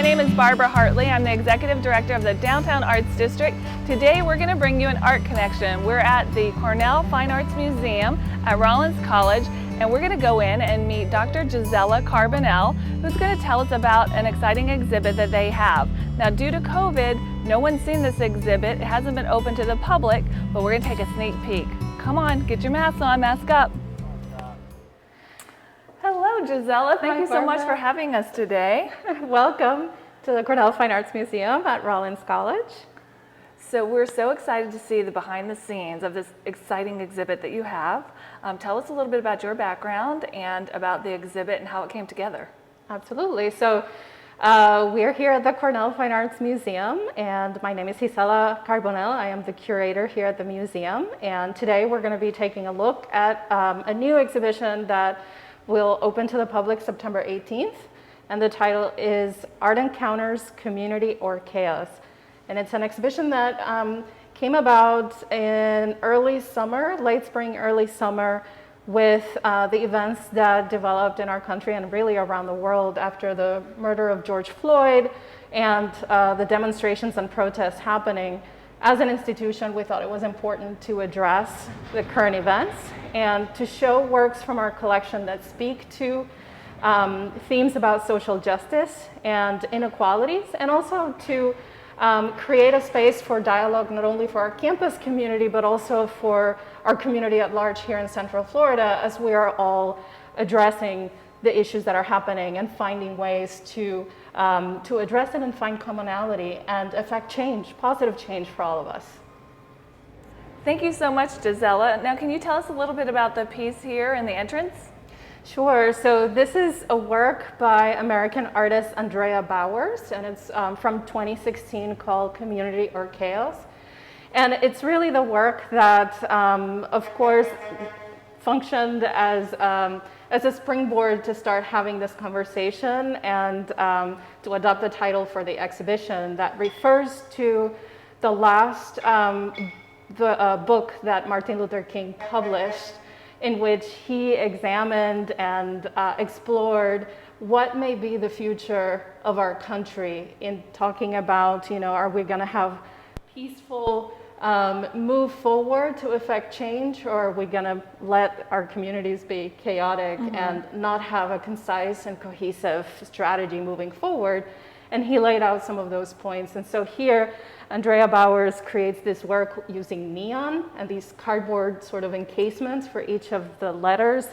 My name is Barbara Hartley. I'm the Executive Director of the Downtown Arts District. Today we're going to bring you an art connection. We're at the Cornell Fine Arts Museum at Rollins College, and we're going to go in and meet Dr. Gisela Carbonell, who's going to tell us about an exciting exhibit that they have. Now, due to COVID, no one's seen this exhibit. It hasn't been open to the public, but we're going to take a sneak peek. Come on, get your mask on, mask up. Hello, Gisela. Thank you so much for having us today. Welcome to the Cornell Fine Arts Museum at Rollins College. So we're so excited to see the behind the scenes of this exciting exhibit that you have. Tell us a little bit about your background and about the exhibit and how it came together. Absolutely. So we're here at the Cornell Fine Arts Museum, and my name is Gisela Carbonell. I am the curator here at the museum, and today we're going to be taking a look at a new exhibition that will open to the public September 18th, and the title is Art Encounters, Community or Chaos. And it's an exhibition that came about in early summer, late spring, early summer, with the events that developed in our country and really around the world after the murder of George Floyd and the demonstrations and protests happening. As an institution, we thought it was important to address the current events and to show works from our collection that speak to themes about social justice and inequalities, and also to create a space for dialogue not only for our campus community, but also for our community at large here in Central Florida, as we are all addressing the issues that are happening and finding ways to address it and find commonality and affect change, positive change for all of us. Thank you so much, Gisela. Now, can you tell us a little bit about the piece here in the entrance? Sure. So this is a work by American artist Andrea Bowers, and it's from 2016 called Community or Chaos. And it's really the work that, of course, functioned as a springboard to start having this conversation and to adopt the title for the exhibition that refers to the last book that Martin Luther King published, in which he examined and explored what may be the future of our country in talking about, are we going to have peaceful move forward to affect change, or are we going to let our communities be chaotic and not have a concise and cohesive strategy moving forward? And he laid out some of those points. And so here, Andrea Bowers creates this work using neon and these cardboard sort of encasements for each of the letters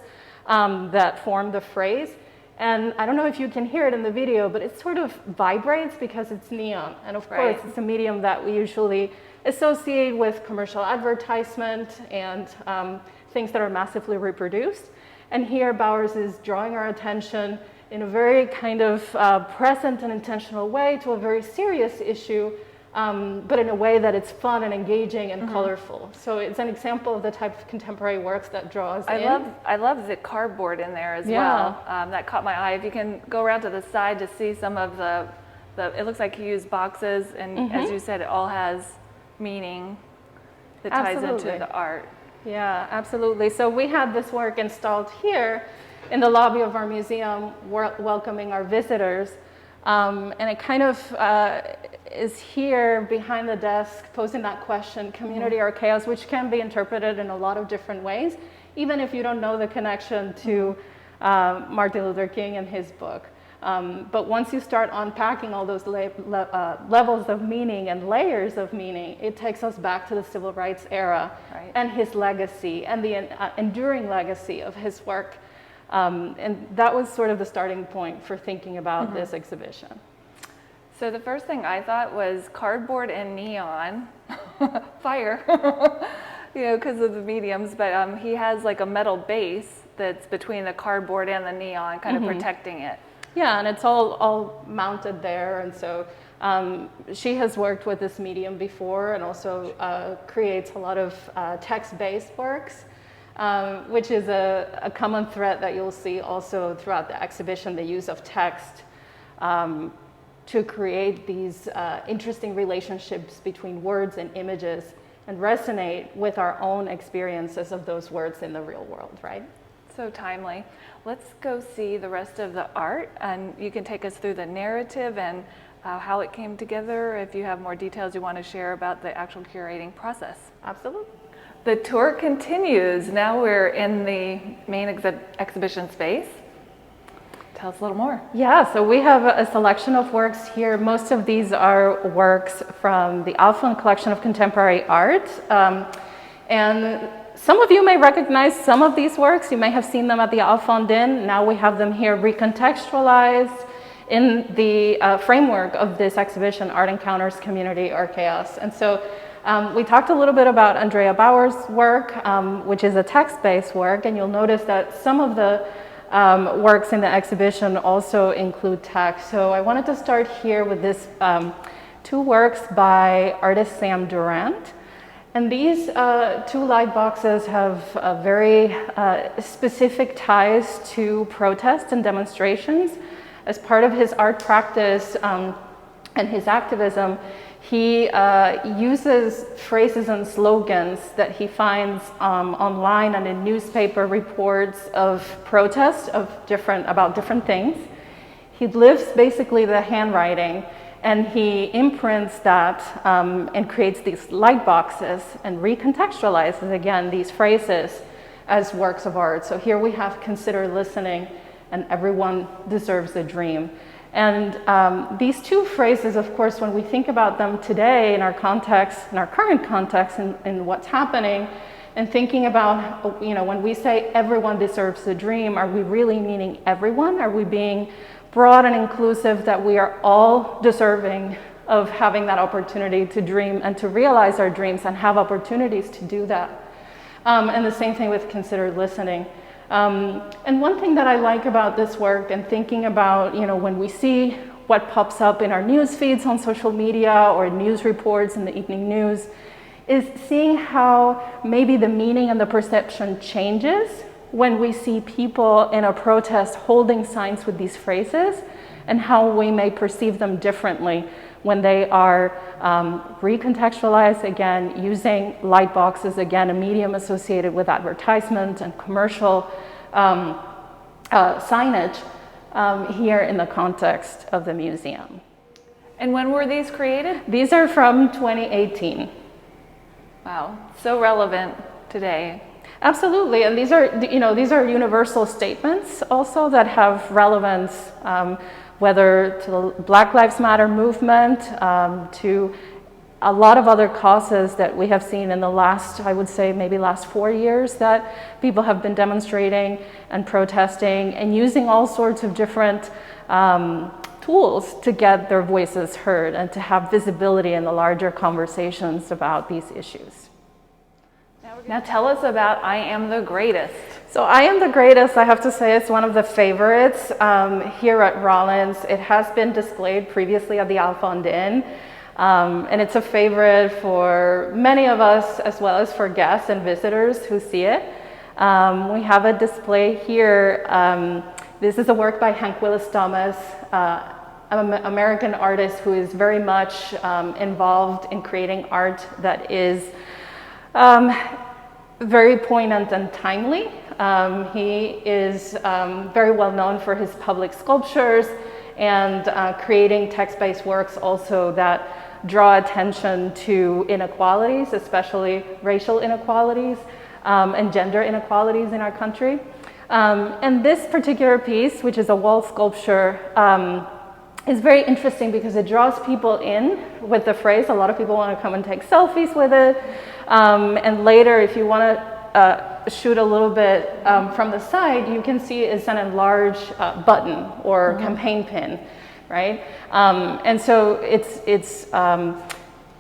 that form the phrase. And I don't know if you can hear it in the video, but it sort of vibrates because it's neon. And of course, it's a medium that we usually associate with commercial advertisement and things that are massively reproduced. And here Bowers is drawing our attention in a very kind of present and intentional way to a very serious issue, but in a way that it's fun and engaging and colorful. So it's an example of the type of contemporary works that draws in. I love the cardboard in there as well. That caught my eye. If you can go around to the side to see some of the it looks like you use boxes, and as you said, it all has meaning that ties into the art. Yeah, absolutely. So we had this work installed here in the lobby of our museum, welcoming our visitors. And it kind of is here behind the desk posing that question, community or chaos, which can be interpreted in a lot of different ways, even if you don't know the connection to Martin Luther King and his book. But once you start unpacking all those levels of meaning and layers of meaning, it takes us back to the civil rights era and his legacy and the enduring legacy of his work. And that was sort of the starting point for thinking about this exhibition. So the first thing I thought was cardboard and neon, fire, because of the mediums, but he has like a metal base that's between the cardboard and the neon, kind of protecting it. Yeah, and it's all mounted there, and so she has worked with this medium before and also creates a lot of text-based works. Which is a common thread that you'll see also throughout the exhibition, the use of text to create these interesting relationships between words and images and resonate with our own experiences of those words in the real world, right? So timely. Let's go see the rest of the art, and you can take us through the narrative and how it came together, if you have more details you want to share about the actual curating process. Absolutely. The tour continues. Now we're in the main exhibition space. Tell us a little more. Yeah, so we have a selection of works here. Most of these are works from the Alphon collection of contemporary art. And some of you may recognize some of these works. You may have seen them at the Alphon Din. Now we have them here recontextualized in the framework of this exhibition, Art Encounters Community or Chaos. And so we talked a little bit about Andrea Bauer's work, which is a text-based work, and you'll notice that some of the works in the exhibition also include text. So I wanted to start here with this two works by artist Sam Durant. And these two light boxes have very specific ties to protests and demonstrations. As part of his art practice and his activism, he uses phrases and slogans that he finds online and in newspaper reports of protests about different things. He lifts basically the handwriting and he imprints that and creates these light boxes and recontextualizes again these phrases as works of art. So here we have Consider Listening and Everyone Deserves a Dream. And these two phrases, of course, when we think about them today in our context, in our current context, in what's happening, and thinking about, when we say everyone deserves a dream, are we really meaning everyone? Are we being broad and inclusive, that we are all deserving of having that opportunity to dream and to realize our dreams and have opportunities to do that? And the same thing with Consider Listening. And one thing that I like about this work and thinking about, when we see what pops up in our news feeds on social media or news reports in the evening news, is seeing how maybe the meaning and the perception changes when we see people in a protest holding signs with these phrases, and how we may perceive them differently when they are recontextualized, again, using light boxes, again, a medium associated with advertisement and commercial signage here in the context of the museum. And when were these created? These are from 2018. Wow, so relevant today. Absolutely, and these are universal statements also that have relevance, whether to the Black Lives Matter movement, to a lot of other causes that we have seen in the last, I would say maybe last 4 years, that people have been demonstrating and protesting and using all sorts of different tools to get their voices heard and to have visibility in the larger conversations about these issues. Now tell us about I Am the Greatest. So I Am the Greatest, I have to say, it's one of the favorites here at Rollins. It has been displayed previously at the Alphon Din, and it's a favorite for many of us as well as for guests and visitors who see it. We have a display here. This is a work by Hank Willis Thomas, an American artist who is very much involved in creating art that is very poignant and timely. He is very well known for his public sculptures and creating text-based works also that draw attention to inequalities, especially racial inequalities and gender inequalities in our country. And this particular piece, which is a wall sculpture, is very interesting because it draws people in with the phrase. A lot of people want to come and take selfies with it. And later, if you want to shoot a little bit from the side, you can see it's an enlarged button or campaign pin, right? And so it's an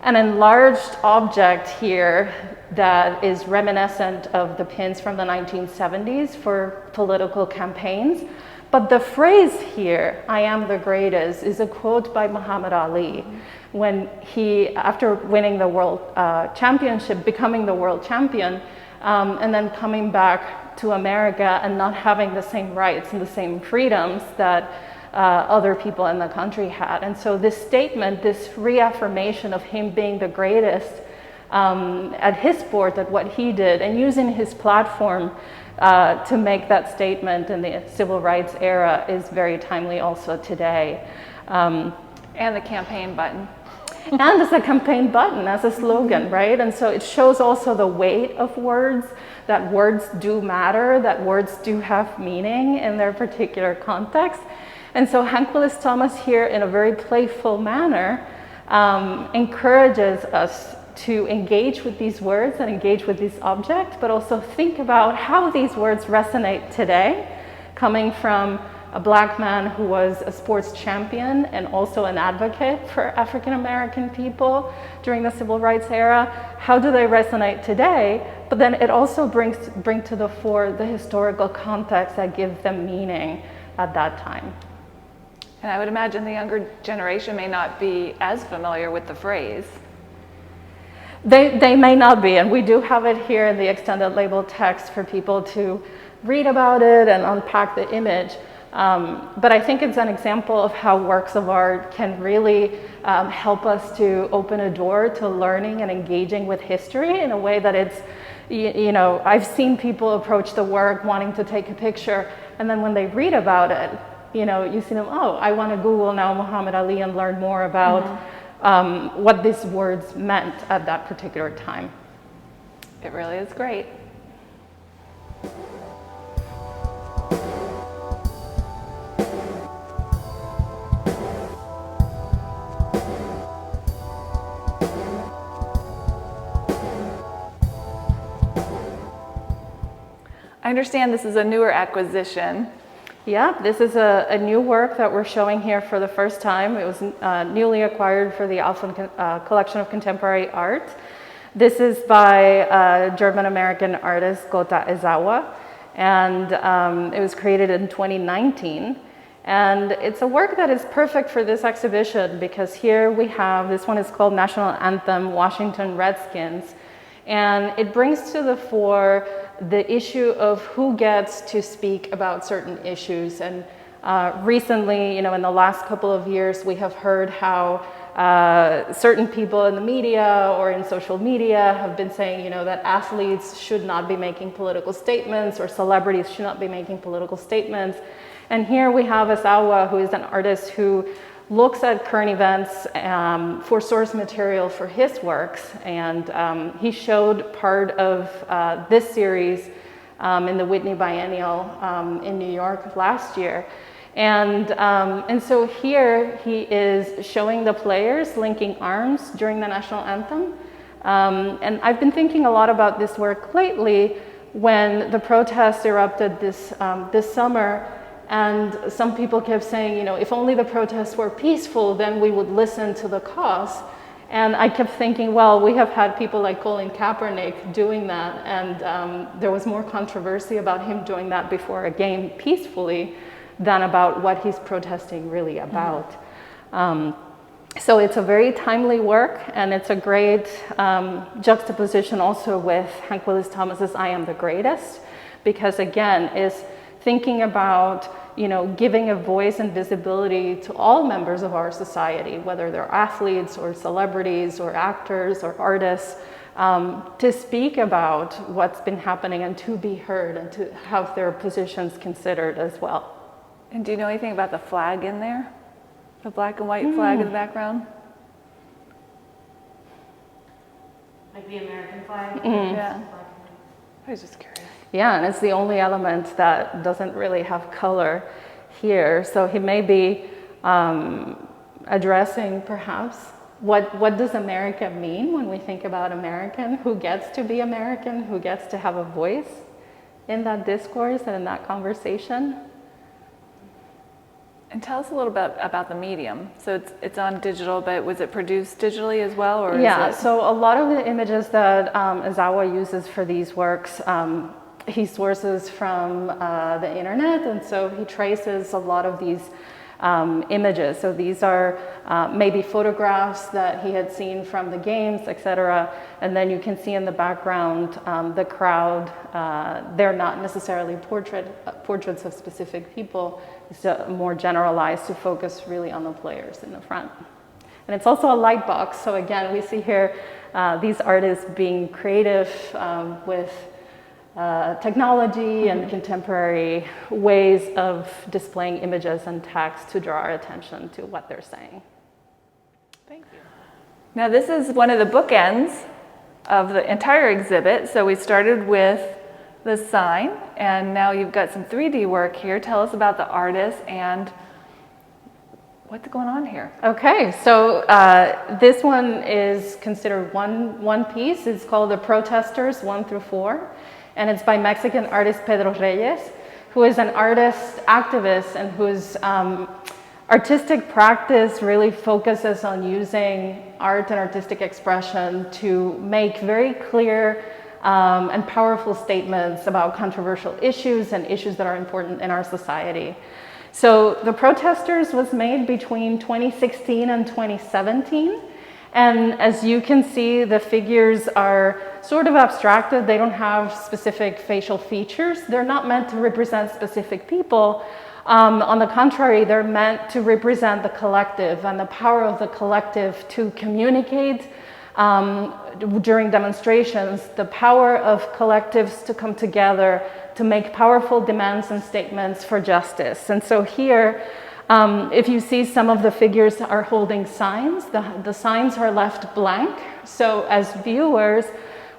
enlarged object here that is reminiscent of the pins from the 1970s for political campaigns. But the phrase here, I am the greatest, is a quote by Muhammad Ali when he, after winning the world championship, becoming the world champion, and then coming back to America and not having the same rights and the same freedoms that other people in the country had. And so this statement, this reaffirmation of him being the greatest, at his sport, at what he did, and using his platform to make that statement in the civil rights era is very timely also today. And the campaign button. And as a campaign button, as a slogan, right? And so it shows also the weight of words, that words do matter, that words do have meaning in their particular context. And so Hank Willis Thomas here, in a very playful manner, encourages us to engage with these words and engage with these objects, but also think about how these words resonate today, coming from a Black man who was a sports champion and also an advocate for African American people during the civil rights era. How do they resonate today? But then it also brings to the fore the historical context that gives them meaning at that time. And I would imagine the younger generation may not be as familiar with the phrase. They may not be, and we do have it here in the extended label text for people to read about it and unpack the image. But I think it's an example of how works of art can really help us to open a door to learning and engaging with history in a way that it's, you know, I've seen people approach the work wanting to take a picture, and then when they read about it, you know, you see them, oh, I want to Google now Muhammad Ali and learn more about what these words meant at that particular time. It really is great. I understand this is a newer acquisition. Yeah, this is a new work that we're showing here for the first time. It was newly acquired for the Alpha Collection of Contemporary Art. This is by German-American artist Kota Ezawa, and it was created in 2019. And it's a work that is perfect for this exhibition because here we have, this one is called National Anthem, Washington Redskins. And it brings to the fore the issue of who gets to speak about certain issues. And recently, you know, in the last couple of years, we have heard how certain people in the media or in social media have been saying, you know, that athletes should not be making political statements or celebrities should not be making political statements. And here we have Ezawa, who is an artist who looks at current events for source material for his works, and he showed part of this series in the Whitney Biennial in New York last year. And so here he is showing the players linking arms during the national anthem. And I've been thinking a lot about this work lately when the protests erupted this summer. And some people kept saying, you know, if only the protests were peaceful, then we would listen to the cause. And I kept thinking, well, we have had people like Colin Kaepernick doing that, and there was more controversy about him doing that before a game peacefully than about what he's protesting really about. So it's a very timely work, and it's a great juxtaposition also with Hank Willis Thomas's I Am the Greatest, because again, is thinking about, you know, giving a voice and visibility to all members of our society, whether they're athletes or celebrities or actors or artists, to speak about what's been happening and to be heard and to have their positions considered as well. And do you know anything about the flag in there? The black and white flag in the background? Like the American flag? Yeah. I was just curious. Yeah, and it's the only element that doesn't really have color here. So he may be addressing perhaps what does America mean when we think about American? Who gets to be American? Who gets to have a voice in that discourse and in that conversation? And tell us a little bit about the medium. So it's on digital, but was it produced digitally as well? Or yeah, is it... so a lot of the images that Ezawa uses for these works, he sources from the internet, and so he traces a lot of these images. So these are maybe photographs that he had seen from the games, etc. And then you can see in the background the crowd. They're not necessarily portraits of specific people. It's more generalized to focus really on the players in the front. And it's also a light box. So again, we see here these artists being creative with technology and contemporary ways of displaying images and text to draw our attention to what they're saying. Thank you. Now this is one of the bookends of the entire exhibit. So we started with the sign, and now you've got some 3D work here. Tell us about the artist and what's going on here. Okay, so this one is considered one piece. It's called The Protesters 1 through 4, and it's by Mexican artist Pedro Reyes, who is an artist activist and whose artistic practice really focuses on using art and artistic expression to make very clear and powerful statements about controversial issues and issues that are important in our society. So The Protesters was made between 2016 and 2017. And as you can see, the figures are sort of abstracted. They don't have specific facial features. They're not meant to represent specific people. On the contrary, they're meant to represent the collective and the power of the collective to communicate during demonstrations, the power of collectives to come together to make powerful demands and statements for justice. And so here, if you see, some of the figures are holding signs. The signs are left blank. So as viewers,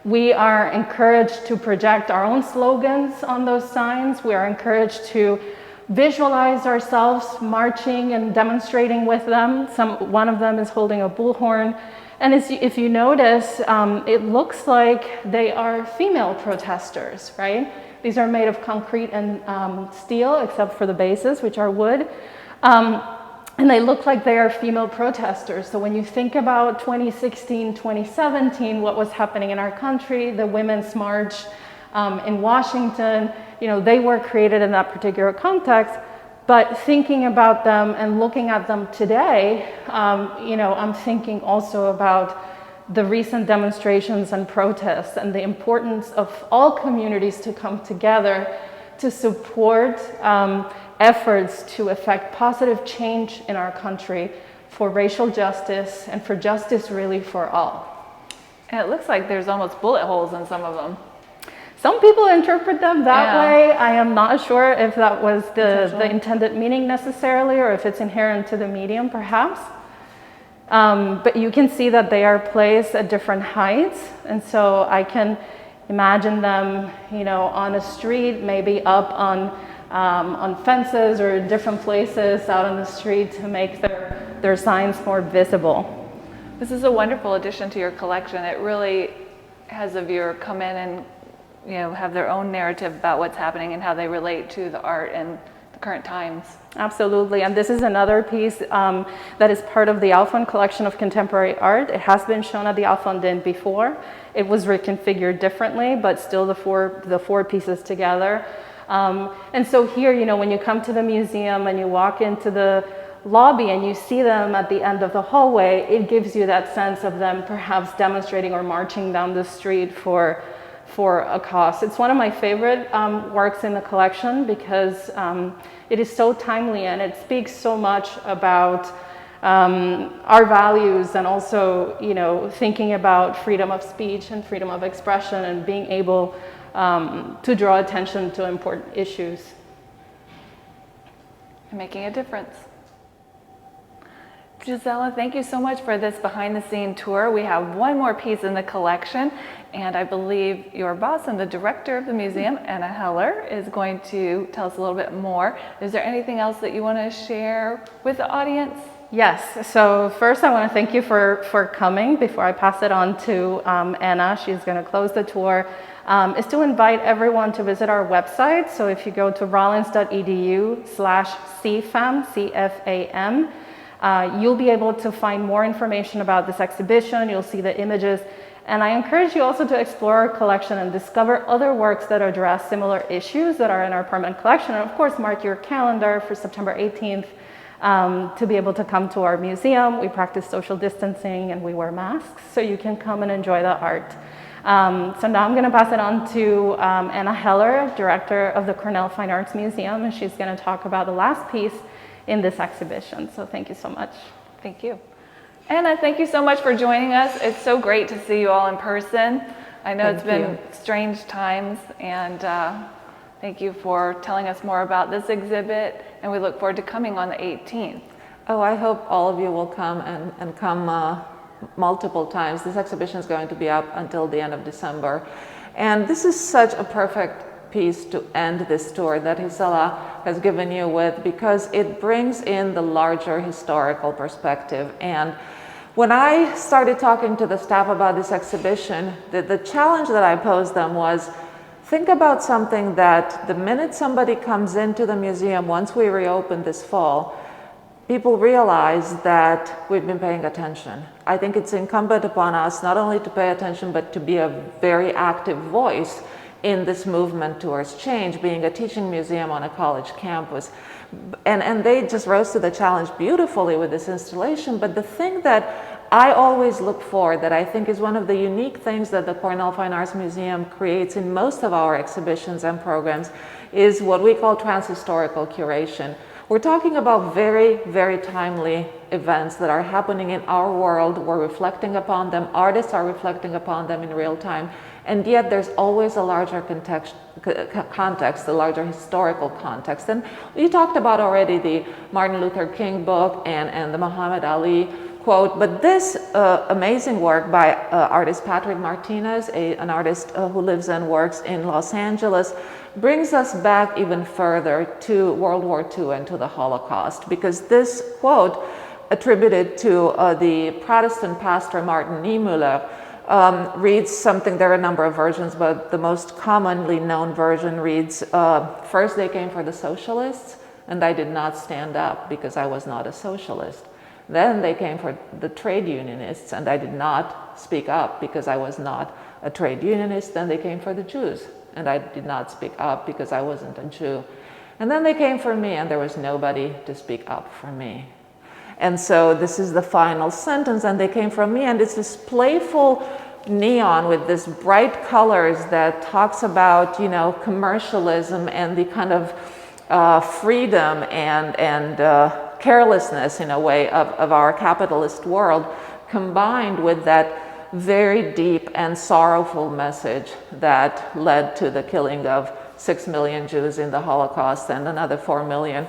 we are encouraged to project our own slogans on those signs. We are encouraged to visualize ourselves marching and demonstrating with them. One of them is holding a bullhorn. And if you notice, it looks like they are female protesters, right? These are made of concrete and steel, except for the bases, which are wood. And they look like they are female protesters. So when you think about 2016, 2017, what was happening in our country, the Women's March in Washington, they were created in that particular context. But thinking about them and looking at them today, I'm thinking also about the recent demonstrations and protests and the importance of all communities to come together to support efforts to effect positive change in our country for racial justice and for justice really for all. And it looks like there's almost bullet holes in some of them. Some people interpret them that way. I am not sure if that was the intended meaning necessarily, or if it's inherent to the medium perhaps. But you can see that they are placed at different heights. And so I can imagine them, on a street, maybe up on fences or different places out on the street to make their signs more visible. This is a wonderful addition to your collection. It really has a viewer come in and have their own narrative about what's happening and how they relate to the art and the current times. Absolutely, and this is another piece that is part of the Alfond collection of contemporary art. It has been shown at the Alfond Inn before. It was reconfigured differently, but still the four pieces together. And so here, when you come to the museum and you walk into the lobby and you see them at the end of the hallway, it gives you that sense of them perhaps demonstrating or marching down the street for a cause. It's one of my favorite works in the collection because it is so timely and it speaks so much about our values and also, thinking about freedom of speech and freedom of expression and being able to draw attention to important issues. And making a difference. Gisela, thank you so much for this behind-the-scenes tour. We have one more piece in the collection, and I believe your boss and the director of the museum, Ena Heller, is going to tell us a little bit more. Is there anything else that you want to share with the audience? Yes, so first I want to thank you for coming. Before I pass it on to Ena, she's going to close the tour, is to invite everyone to visit our website. So if you go to rollins.edu/cfam, CFAM, you'll be able to find more information about this exhibition. You'll see the images. And I encourage you also to explore our collection and discover other works that address similar issues that are in our permanent collection. And of course, mark your calendar for September 18th to be able to come to our museum. We practice social distancing and we wear masks, so you can come and enjoy the art. So now I'm going to pass it on to Ena Heller, director of the Cornell Fine Arts Museum, and she's going to talk about the last piece in this exhibition. So thank you so much. Thank you. Anna, thank you so much for joining us. It's so great to see you all in person. I know it's been strange times, and thank you for telling us more about this exhibit, and we look forward to coming on the 18th. Oh, I hope all of you will come and come multiple times. This exhibition is going to be up until the end of December. And this is such a perfect piece to end this tour that Gisela has given you with, because it brings in the larger historical perspective. And when I started talking to the staff about this exhibition, the challenge that I posed them was, think about something that the minute somebody comes into the museum, once we reopen this fall, people realize that we've been paying attention. I think it's incumbent upon us not only to pay attention, but to be a very active voice in this movement towards change, being a teaching museum on a college campus. And they just rose to the challenge beautifully with this installation. But the thing that I always look for, that I think is one of the unique things that the Cornell Fine Arts Museum creates in most of our exhibitions and programs, is what we call transhistorical curation. We're talking about very, very timely events that are happening in our world. We're reflecting upon them. Artists are reflecting upon them in real time. And yet there's always a larger context, a larger historical context. And you talked about already the Martin Luther King book and the Muhammad Ali quote, but this amazing work by artist Patrick Martinez, an artist who lives and works in Los Angeles, brings us back even further to World War II and to the Holocaust, because this quote, attributed to the Protestant pastor Martin Niemöller, reads something. There are a number of versions, but the most commonly known version reads, first they came for the socialists, and I did not stand up because I was not a socialist. Then they came for the trade unionists, and I did not speak up because I was not a trade unionist. Then they came for the Jews, and I did not speak up because I wasn't a Jew. And then they came for me, and there was nobody to speak up for me. And so this is the final sentence, and they came from me, and it's this playful neon with this bright colors that talks about, you know, commercialism and the kind of freedom and carelessness, in a way, of our capitalist world, combined with that very deep and sorrowful message that led to the killing of 6 million Jews in the Holocaust and another 4 million.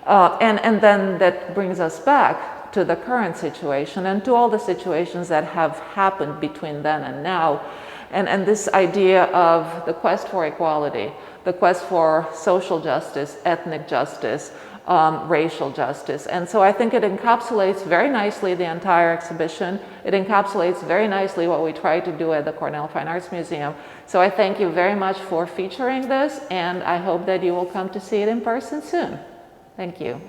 And then that brings us back to the current situation and to all the situations that have happened between then and now. And this idea of the quest for equality, the quest for social justice, ethnic justice, racial justice. And so I think it encapsulates very nicely the entire exhibition. It encapsulates very nicely what we try to do at the Cornell Fine Arts Museum. So I thank you very much for featuring this, and I hope that you will come to see it in person soon. Thank you.